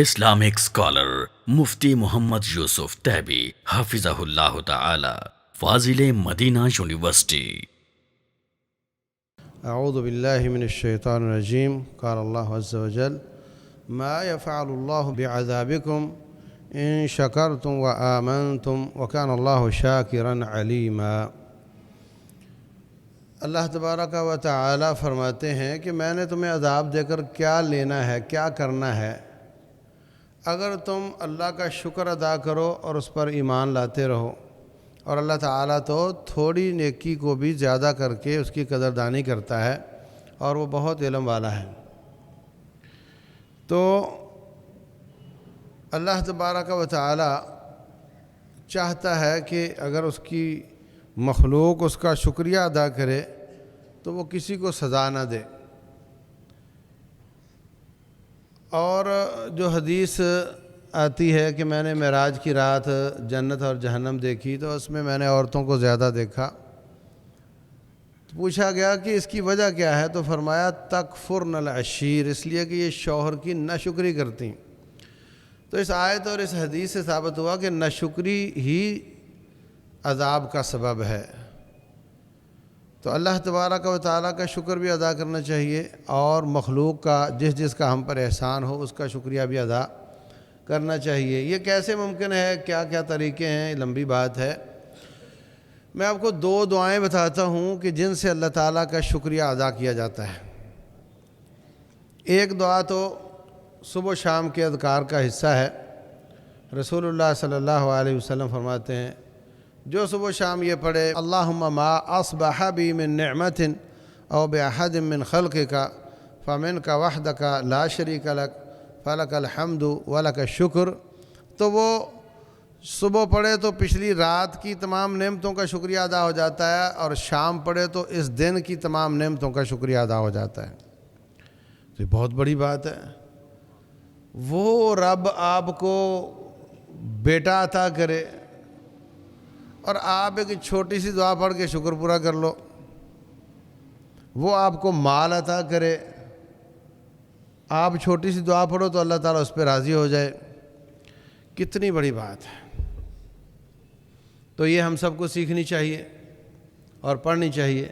Islamic scholar مفتی محمد یوسف تیبی حفظہ اللہ تعالی، فاضل Medina university. اعوذ باللہ من الشیطان الرجیم۔ قال اللہ عز وجل ما يفعل اللہ بعذابکم ان شکرتم وآمنتم وکان اللہ شاکرا علیما۔ اللہ تبارک و تعالی فرماتے ہیں کہ میں نے تمہیں عذاب دے کر کیا لینا ہے، کیا کرنا ہے، اگر تم اللہ کا شکر ادا کرو اور اس پر ایمان لاتے رہو۔ اور اللہ تعالیٰ تو تھوڑی نیکی کو بھی زیادہ کر کے اس کی قدردانی کرتا ہے، اور وہ بہت علم والا ہے۔ تو اللہ تبارک و تعالیٰ چاہتا ہے کہ اگر اس کی مخلوق اس کا شکریہ ادا کرے تو وہ کسی کو سزا نہ دے۔ اور جو حدیث آتی ہے کہ میں نے معراج کی رات جنت اور جہنم دیکھی تو اس میں نے عورتوں کو زیادہ دیکھا۔ پوچھا گیا کہ اس کی وجہ کیا ہے، تو فرمایا تکفرن العشیر، اس لیے کہ یہ شوہر کی ناشکری کرتی۔ تو اس آیت اور اس حدیث سے ثابت ہوا کہ ناشکری ہی عذاب کا سبب ہے۔ تو اللہ تبارک و تعالیٰ کا شکر بھی ادا کرنا چاہیے، اور مخلوق کا جس کا ہم پر احسان ہو اس کا شکریہ بھی ادا کرنا چاہیے۔ یہ کیسے ممکن ہے، کیا کیا طریقے ہیں، لمبی بات ہے۔ میں آپ کو دو دعائیں بتاتا ہوں کہ جن سے اللہ تعالیٰ کا شکریہ ادا کیا جاتا ہے۔ ایک دعا تو صبح و شام کے اذکار کا حصہ ہے۔ رسول اللہ صلی اللہ علیہ وسلم فرماتے ہیں جو صبح و شام یہ پڑھے اللہم ما اصبح بی من نعمت او باحد من خلقک فمنک وحدک لا شریک لک فلک الحمد ولک الشکر، تو وہ صبح پڑھے تو پچھلی رات کی تمام نعمتوں کا شکریہ ادا ہو جاتا ہے، اور شام پڑھے تو اس دن کی تمام نعمتوں کا شکریہ ادا ہو جاتا ہے۔ تو یہ بہت بڑی بات ہے۔ وہ رب آپ کو بیٹا عطا کرے اور آپ ایک چھوٹی سی دعا پڑھ کے شکر پورا کر لو، وہ آپ کو مال عطا کرے، آپ چھوٹی سی دعا پڑھو تو اللہ تعالیٰ اس پہ راضی ہو جائے، کتنی بڑی بات ہے۔ تو یہ ہم سب کو سیکھنی چاہیے اور پڑھنی چاہیے۔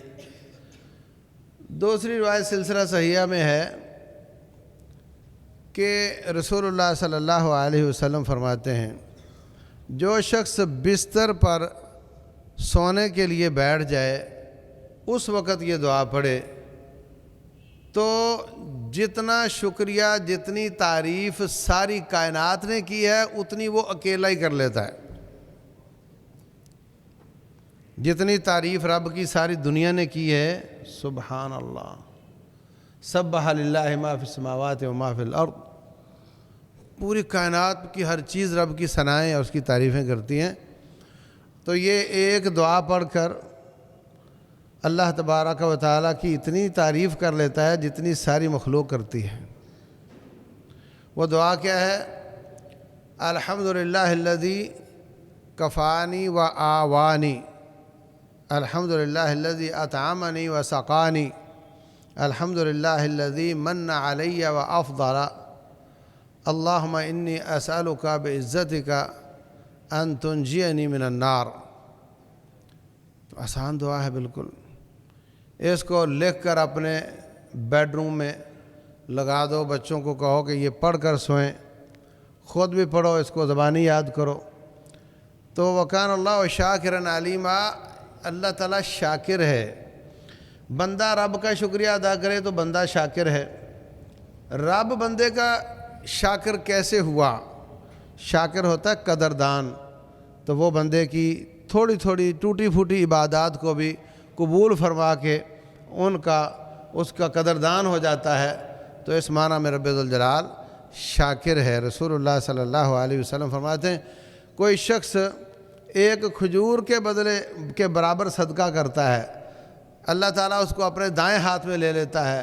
دوسری روایت سلسلہ صحیحہ میں ہے کہ رسول اللہ صلی اللہ علیہ وسلم فرماتے ہیں جو شخص بستر پر سونے کے لیے بیٹھ جائے اس وقت یہ دعا پڑھے تو جتنا شکریہ، جتنی تعریف ساری کائنات نے کی ہے اتنی وہ اکیلا ہی کر لیتا ہے۔ جتنی تعریف رب کی ساری دنیا نے کی ہے، سبحان اللہ، سبح للہ ما فی السماوات و ما فی الارض، پوری کائنات کی ہر چیز رب کی ثنائیں اور اس کی تعریفیں کرتی ہیں۔ تو یہ ایک دعا پڑھ کر اللہ تبارک و تعالیٰ کی اتنی تعریف کر لیتا ہے جتنی ساری مخلوق کرتی ہے۔ وہ دعا کیا ہے؟ الحمدللہ الذی کفانی و آوانی، الحمدللہ الذی اطعمنی و سقانی، الحمدللہ الذی من علی و افضل، اللہم انی اسألک بعزتک ان تنجینی من النار۔ تو آسان دعا ہے بالکل۔ اس کو لکھ کر اپنے بیڈ روم میں لگا دو، بچوں کو کہو کہ یہ پڑھ کر سوئیں، خود بھی پڑھو، اس کو زبانی یاد کرو۔ تو وکان اللہ شاکرا علیما، اللہ تعالیٰ شاکر ہے۔ بندہ رب کا شکریہ ادا کرے تو بندہ شاکر ہے۔ رب بندے کا شاکر کیسے ہوا؟ شاکر ہوتا ہے قدردان، تو وہ بندے کی تھوڑی تھوڑی ٹوٹی پھوٹی عبادات کو بھی قبول فرما کے اس کا قدردان ہو جاتا ہے۔ تو اس معنی میں رب ذوالجلال شاکر ہے۔ رسول اللہ صلی اللہ علیہ وسلم فرماتے ہیں کوئی شخص ایک کھجور کے بدلے کے برابر صدقہ کرتا ہے، اللہ تعالیٰ اس کو اپنے دائیں ہاتھ میں لے لیتا ہے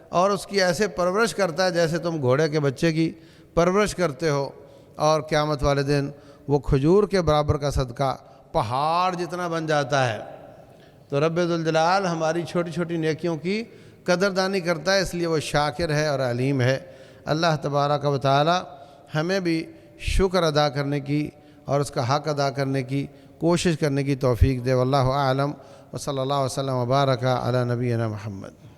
اور اس کی ایسے پرورش کرتا ہے جیسے تم گھوڑے کے بچے کی پرورش کرتے ہو، اور قیامت والے دن وہ کھجور کے برابر کا صدقہ پہاڑ جتنا بن جاتا ہے۔ تو رب ذوالجلال ہماری چھوٹی چھوٹی نیکیوں کی قدردانی کرتا ہے، اس لیے وہ شاکر ہے اور علیم ہے۔ اللہ تبارک و تعالی ہمیں بھی شکر ادا کرنے کی اور اس کا حق ادا کرنے کی کوشش کرنے کی توفیق دے۔ واللہ اعلم، وصلی اللہ وسلم وبارک علی نبینا محمد۔